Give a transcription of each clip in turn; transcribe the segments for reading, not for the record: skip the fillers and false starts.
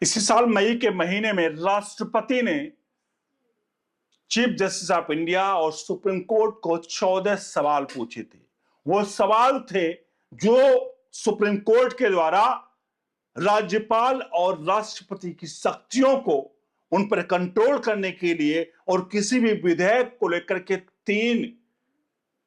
इसी साल मई के महीने में राष्ट्रपति ने चीफ जस्टिस ऑफ इंडिया और सुप्रीम कोर्ट को 14 सवाल पूछे थे। वो सवाल थे जो सुप्रीम कोर्ट के द्वारा राज्यपाल और राष्ट्रपति की शक्तियों को उन पर कंट्रोल करने के लिए और किसी भी विधेयक को लेकर के 3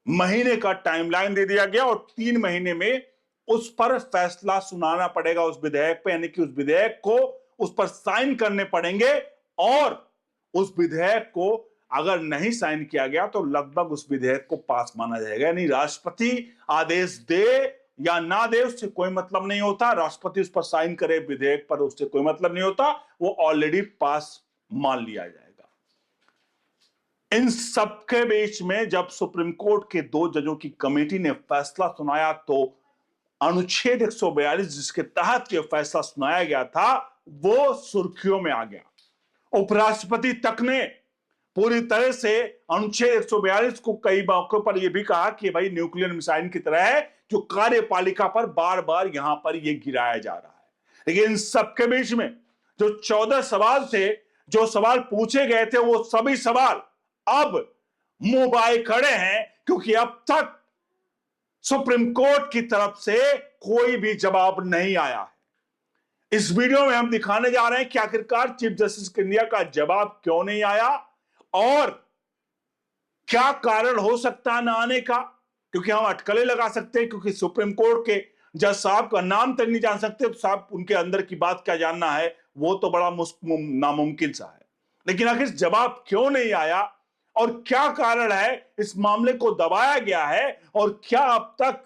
महीने का टाइमलाइन दे दिया गया और 3 महीने में उस पर फैसला सुनाना पड़ेगा उस विधेयक पे, यानी कि उस विधेयक को उस पर साइन करने पड़ेंगे और उस विधेयक को अगर नहीं साइन किया गया तो लगभग उस विधेयक को पास माना जाएगा। यानी राष्ट्रपति आदेश दे या ना दे उससे कोई मतलब नहीं होता, राष्ट्रपति उस पर साइन करे विधेयक पर उससे कोई मतलब नहीं होता, वो ऑलरेडी पास मान लिया जाएगा। इन सबके बीच में जब सुप्रीम कोर्ट के 2 जजों की कमेटी ने फैसला सुनाया तो अनुच्छेद 142 जिसके तहत यह फैसला सुनाया गया था वो सुर्खियों में आ गया। उपराष्ट्रपति तक ने पूरी तरह से अनुच्छेद 142 को कई मौकों पर यह भी कहा कि भाई न्यूक्लियर मिसाइल की तरह है जो कार्यपालिका पर बार बार यहां पर यह गिराया जा रहा है। लेकिन इन सबके बीच में जो 14 सवाल थे, जो सवाल पूछे गए थे, वो सभी सवाल अब मुंह बाए खड़े हैं क्योंकि अब तक सुप्रीम कोर्ट की तरफ से कोई भी जवाब नहीं आया है। इस वीडियो में हम दिखाने जा रहे हैं कि आखिरकार चीफ जस्टिस इंडिया का जवाब क्यों नहीं आया और क्या कारण हो सकता है ना आने का, क्योंकि हम अटकलें लगा सकते हैं क्योंकि सुप्रीम कोर्ट के जज साहब का नाम तक नहीं जान सकते तो साहब उनके अंदर की बात क्या जानना है, वो तो बड़ा नामुमकिन सा है। लेकिन आखिर जवाब क्यों नहीं आया और क्या कारण है इस मामले को दबाया गया है और क्या अब तक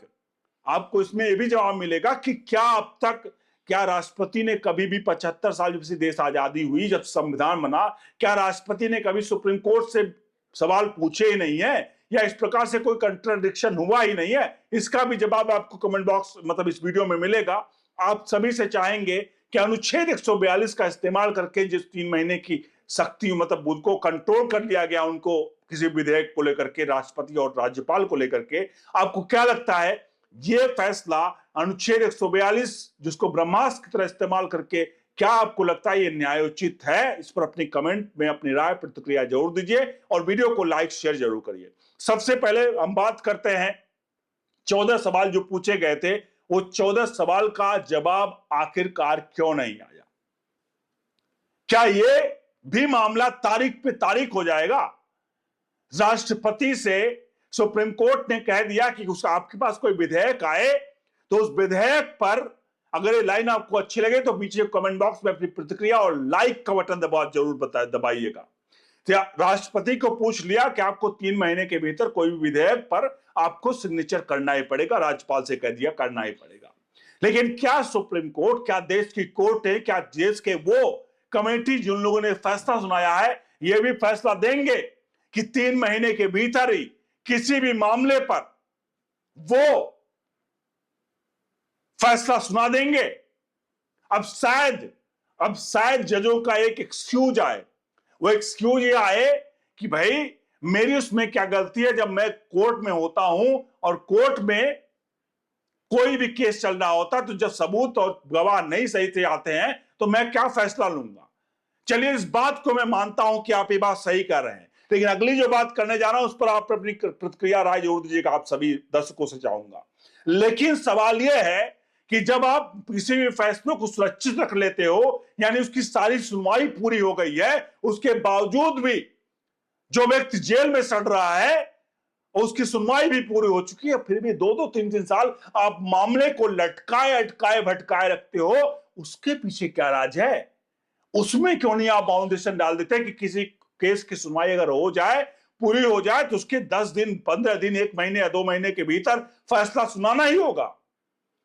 आपको इसमें यह भी जवाब मिलेगा कि क्या राष्ट्रपति ने कभी भी 75 साल जब से देश आजादी हुई, जब संविधान बना, क्या राष्ट्रपति ने कभी सुप्रीम कोर्ट से सवाल पूछे ही नहीं है या इस प्रकार से कोई कंट्राडिक्शन हुआ ही नहीं है? इसका भी जवाब आपको कमेंट बॉक्स मतलब इस वीडियो में मिलेगा। आप सभी से चाहेंगे कि अनुच्छेद 142 का इस्तेमाल करके जिस 3 महीने की शक्ति मतलब उनको कंट्रोल कर लिया गया, उनको किसी विधेयक को लेकर के, राष्ट्रपति और राज्यपाल को लेकर के, आपको क्या लगता है यह फैसला अनुच्छेद 142 जिसको ब्रह्मास्त्र की तरह इस्तेमाल करके, क्या आपको लगता है ये न्यायोचित है? इस पर अपनी कमेंट में अपनी राय प्रतिक्रिया जरूर दीजिए और वीडियो को लाइक शेयर जरूर करिए। सबसे पहले हम बात करते हैं 14 सवाल जो पूछे गए थे, वो 14 सवाल का जवाब आखिरकार क्यों नहीं आया? क्या ये भी मामला तारीख पे तारीख हो जाएगा? राष्ट्रपति से सुप्रीम कोर्ट ने कह दिया कि आपके पास कोई विधेयक आए तो उस विधेयक पर अगर ये लाइन आपको अच्छी लगे तो नीचे कमेंट बॉक्स में अपनी प्रतिक्रिया और लाइक का बटन जरूर दबाइएगा। राष्ट्रपति को पूछ लिया कि आपको 3 महीने के भीतर कोई भी विधेयक पर आपको सिग्नेचर करना ही पड़ेगा, राज्यपाल से कह दिया करना ही पड़ेगा। लेकिन क्या सुप्रीम कोर्ट, क्या देश की कोर्ट है, क्या देश के वो कमेटी जिन लोगों ने फैसला सुनाया है ये भी फैसला देंगे कि 3 महीने के भीतर ही किसी भी मामले पर वो फैसला सुना देंगे? अब शायद जजों का एक एक्सक्यूज आए, वो एक्सक्यूज ये आए कि भाई मेरी उसमें क्या गलती है, जब मैं कोर्ट में होता हूं और कोर्ट में कोई भी केस चल रहा होता तो जब सबूत और गवाह नहीं सही से आते हैं तो मैं क्या फैसला लूंगा। चलिए इस बात को मैं मानता हूं कि आप ये बात सही कर रहे हैं, लेकिन अगली जो बात करने जा रहा हूं उस पर आप अपनी प्रतिक्रिया राय जरूर दीजिएगा, आप सभी दर्शकों से चाहूंगा। लेकिन सवाल यह है कि जब आप किसी भी फैसले को सुरक्षित रख लेते हो, यानी उसकी सारी सुनवाई पूरी हो गई है, उसके बावजूद भी जो व्यक्ति जेल में सड़ रहा है उसकी सुनवाई भी पूरी हो चुकी है, फिर भी 2-2 3-3 साल आप मामले को लटकाए अटकाए भटकाए रखते हो, उसके पीछे क्या राज है? उसमें क्यों नहीं आप बाउंडेशन डाल देते कि किसी केस की सुनवाई अगर हो जाए, पूरी हो जाए तो उसके 10 दिन, 15 दिन, 1 महीने या 2 महीने के भीतर फैसला सुनाना ही होगा।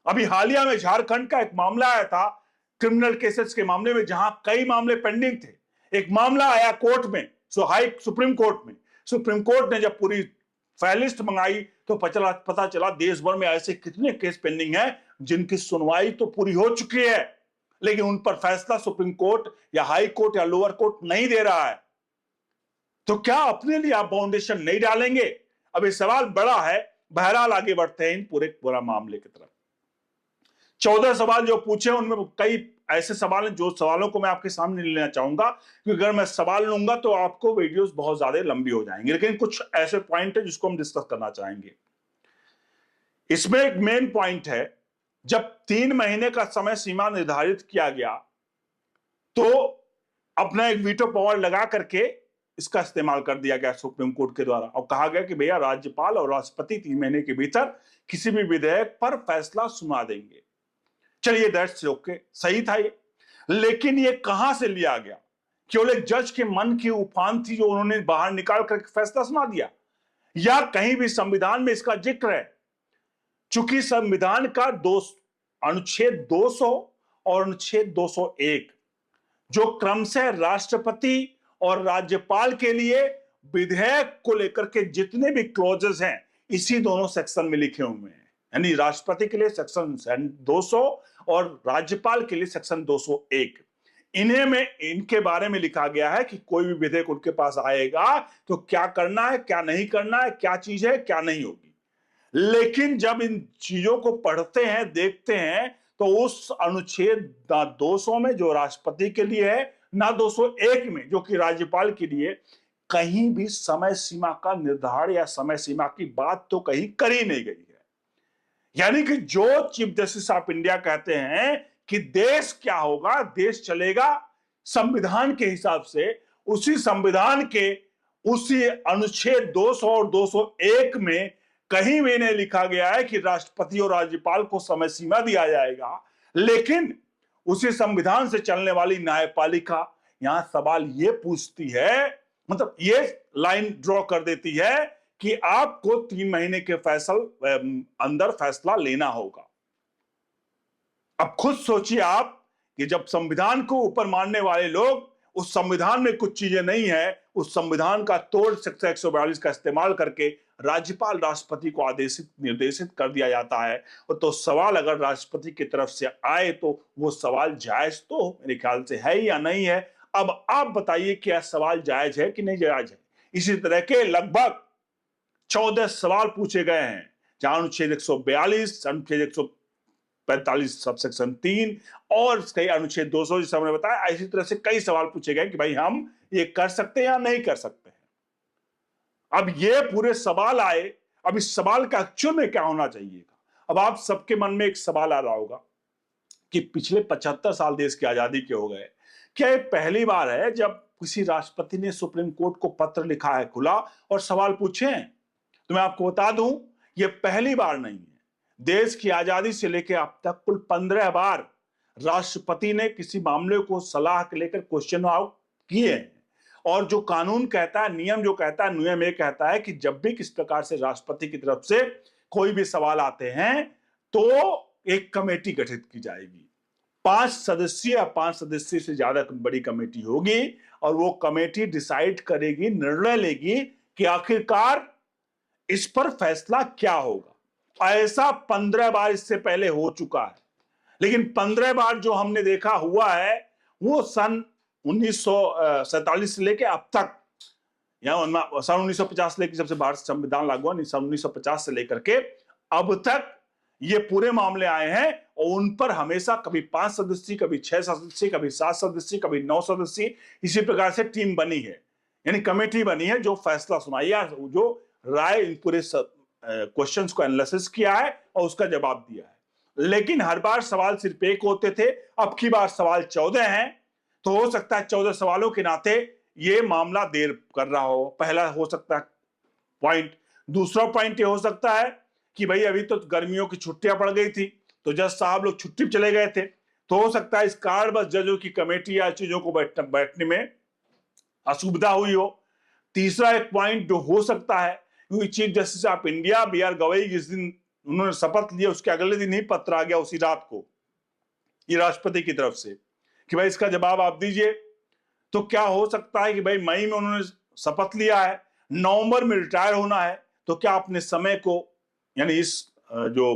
अभी हालिया में झारखंड का एक मामला आया था क्रिमिनल केसेस के मामले में, जहां कई मामले पेंडिंग थे। एक मामला आया कोर्ट में, सुप्रीम कोर्ट में। सुप्रीम कोर्ट ने जब पूरी फाइलिस्ट मंगाई तो पता चला देश भर में ऐसे कितने केस पेंडिंग हैं जिनकी सुनवाई तो पूरी हो चुकी है, लेकिन उन पर फैसला सुप्रीम कोर्ट या हाई कोर्ट या लोअर कोर्ट नहीं दे रहा है। तो क्या अपने लिए आप बाउंडेशन नहीं डालेंगे? अब ये सवाल बड़ा है। बहरहाल आगे बढ़ते हैं इन पूरे मामले की तरफ। 14 सवाल जो पूछे उनमें कई ऐसे सवाल हैं जो सवालों को मैं आपके सामने लेना चाहूंगा, क्योंकि अगर मैं सवाल लूंगा तो आपको वीडियोस बहुत ज्यादा लंबी हो जाएंगी, लेकिन कुछ ऐसे पॉइंट है जिसको हम डिस्कस करना चाहेंगे। इसमें एक मेन पॉइंट है, जब 3 महीने का समय सीमा निर्धारित किया गया तो अपना एक वीटो पावर लगा करके इसका इस्तेमाल कर दिया गया सुप्रीम कोर्ट के द्वारा, और कहा गया कि भैया राज्यपाल और राष्ट्रपति 3 महीने के भीतर किसी भी विधेयक पर फैसला सुना देंगे। चलिए दैट्स ओके, सही था ये। लेकिन ये कहां से लिया गया? केवल एक जज के मन की उफान थी जो उन्होंने बाहर निकाल कर फैसला सुना दिया, या कहीं भी संविधान में इसका जिक्र है? चूंकि संविधान का अनुच्छेद 200 और अनुच्छेद 201 जो क्रमशः राष्ट्रपति और राज्यपाल के लिए विधेयक को लेकर के जितने भी क्लॉजेस हैं इसी दोनों सेक्शन में लिखे हुए हैं, यानी राष्ट्रपति के लिए सेक्शन 200 और राज्यपाल के लिए सेक्शन 201। इन्हें में इनके बारे में लिखा गया है कि कोई भी विधेयक उनके पास आएगा तो क्या करना है, क्या नहीं करना है, क्या चीज है, क्या नहीं होगी। लेकिन जब इन चीजों को पढ़ते हैं, देखते हैं, तो उस अनुच्छेद 200 में जो राष्ट्रपति के लिए है, ना 201 में जो कि राज्यपाल के लिए, कहीं भी समय सीमा का निर्धारण या समय सीमा की बात तो कहीं करी नहीं गई है। यानी कि जो चीफ जस्टिस ऑफ इंडिया कहते हैं कि देश क्या होगा, देश चलेगा संविधान के हिसाब से, उसी संविधान के उसी अनुच्छेद 200 और 201 में कहीं भी नहीं लिखा गया है कि राष्ट्रपति और राज्यपाल को समय सीमा दिया जाएगा। लेकिन उसी संविधान से चलने वाली न्यायपालिका यहां सवाल ये पूछती है, मतलब ये लाइन ड्रॉ कर देती है कि आपको 3 महीने के अंदर फैसला लेना होगा। अब खुद सोचिए आप कि जब संविधान को ऊपर मानने वाले लोग उस संविधान में कुछ चीजें नहीं है, उस संविधान का तोड़ सेक्शन 142 का इस्तेमाल करके राज्यपाल राष्ट्रपति को आदेशित निर्देशित कर दिया जाता है, तो सवाल अगर राष्ट्रपति की तरफ से आए तो वो सवाल जायज तो मेरे ख्याल से है या नहीं है। अब आप बताइए क्या सवाल जायज है कि नहीं जायज है। इसी तरह के लगभग 14 सवाल पूछे गए हैं, जहां अनुच्छेद 142, अनुच्छेद 145 सबसेक्शन 3 और कई अनुच्छेद 200 जिसे हमने बताया, इसी तरह से कई सवाल पूछे गए कि भाई हम ये कर सकते हैं या नहीं कर सकते हैं। अब ये पूरे सवाल आए, अब इस सवाल का एक्चुअल में क्या होना चाहिए। अब आप सबके मन में एक सवाल आ रहा होगा कि पिछले 75 साल देश की आजादी के हो गए, क्या ये पहली बार है जब किसी राष्ट्रपति ने सुप्रीम कोर्ट को पत्र लिखा है खुला और सवाल पूछे हैं? तो मैं आपको बता दूं, ये पहली बार नहीं है। देश की आजादी से लेकर अब तक कुल 15 बार राष्ट्रपति ने किसी मामले को सलाह के लेकर क्वेश्चन आउट किए हैं। और जो कानून कहता है, नियम जो कहता है, नियम ये कहता है कि जब भी किस प्रकार से राष्ट्रपति की तरफ से कोई भी सवाल आते हैं तो एक कमेटी गठित की जाएगी। 5 सदस्यीय या 5 सदस्य से ज्यादा बड़ी कमेटी होगी और वो कमेटी डिसाइड करेगी, निर्णय लेगी कि आखिरकार इस पर फैसला क्या होगा। ऐसा 15 बार इससे पहले हो चुका है, लेकिन 15 बार जो हमने देखा हुआ है वो सन 1947 से लेके अब तक, या सन 1950 से लेकर जब से भारत संविधान लागू हुआ, सन 1950 से लेकर के अब तक ये पूरे मामले आए हैं, और उन पर हमेशा कभी 5 सदस्य, कभी 6 सदस्य, कभी 7 सदस्य, कभी 9 सदस्य, इसी प्रकार से टीम बनी है, यानी कमेटी बनी है जो फैसला सुनाई या जो राय इन पूरे क्वेश्चंस को एनालिसिस किया है और उसका जवाब दिया है। लेकिन हर बार सवाल सिर्फ एक होते थे, अब की बार सवाल 14 हैं, तो हो सकता है 14 सवालों के नाते ये मामला देर कर रहा हो। पहला हो सकता है पॉइंट। दूसरा पॉइंट ये हो सकता है कि भाई अभी तो गर्मियों की छुट्टियां पड़ गई थी तो जज साहब लोग छुट्टी पे चले गए थे, तो हो सकता है इस कारण बस जजों की कमेटी या चीजों को बैठने में असुविधा हुई हो। तीसरा एक पॉइंट जो हो सकता है, क्योंकि chief justice of India B R Gavai जिस दिन उन्होंने शपथ लिया उसके अगले दिन ही पत्र आ गया उसी रात को ये राष्ट्रपति की तरफ से कि भाई इसका जवाब आप दीजिए। तो क्या हो सकता है कि भाई मई में उन्होंने शपथ लिया है, नवंबर में रिटायर होना है, तो क्या अपने समय को, यानी इस जो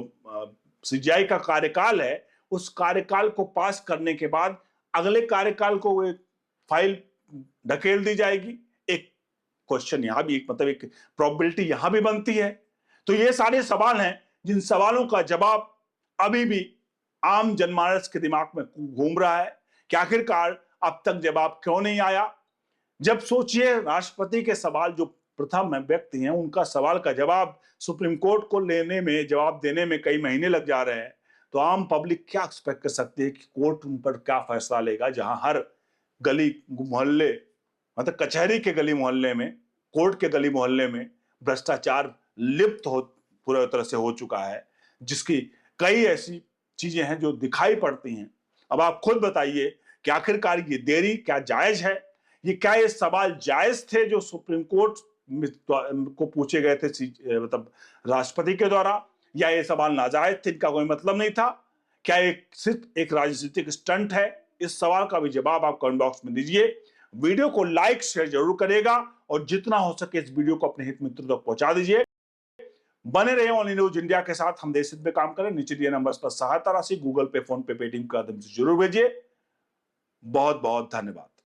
सीजीआई का कार्यकाल है उस कार्यकाल को पास करने के बाद अगले कार्यकाल को वो फाइल ढकेल दी जाएगी। एक क्वेश्चन यहां भी, मतलब एक प्रोबेबिलिटी यहां भी बनती है। तो ये सारे सवाल हैं जिन सवालों का जवाब अभी भी आम जनमानस के दिमाग में घूम रहा है कि आखिरकार अब तक जवाब क्यों नहीं आया। जब सोचिए राष्ट्रपति के सवाल जो प्रथम व्यक्ति हैं उनका सवाल का जवाब सुप्रीम कोर्ट को लेने में, जवाब देने में कई महीने लग जा रहे हैं, तो आम पब्लिक क्या एक्सपेक्ट कर सकती है कि कोर्ट उन पर क्या फैसला लेगा, जहां हर गली मोहल्ले, मतलब कचहरी के गली मोहल्ले में, कोर्ट के गली मोहल्ले में भ्रष्टाचार लिप्त हो पूरी तरह से हो चुका है, जिसकी कई ऐसी चीजें हैं जो दिखाई पड़ती हैं। अब आप खुद बताइए कि आखिरकार ये देरी क्या जायज है? क्या ये सवाल जायज थे जो सुप्रीम कोर्ट को पूछे गए थे, मतलब राष्ट्रपति के द्वारा, या ये सवाल नाजायज थे, इनका कोई मतलब नहीं था? क्या एक सिर्फ एक राजनीतिक स्टंट है? इस सवाल का भी जवाब आप कमेंट बॉक्स में दीजिए। वीडियो को लाइक शेयर जरूर करेगा और जितना हो सके इस वीडियो को अपने हित मित्रों तक पहुंचा दीजिए। बने रहे ओनली न्यूज इंडिया के साथ। हम देश हित में काम करें। नीचे दिए नंबर्स पर सहायता राशि गूगल पे, फोन पे, पेटीएम के माध्यम से जरूर भेजिए। बहुत बहुत धन्यवाद।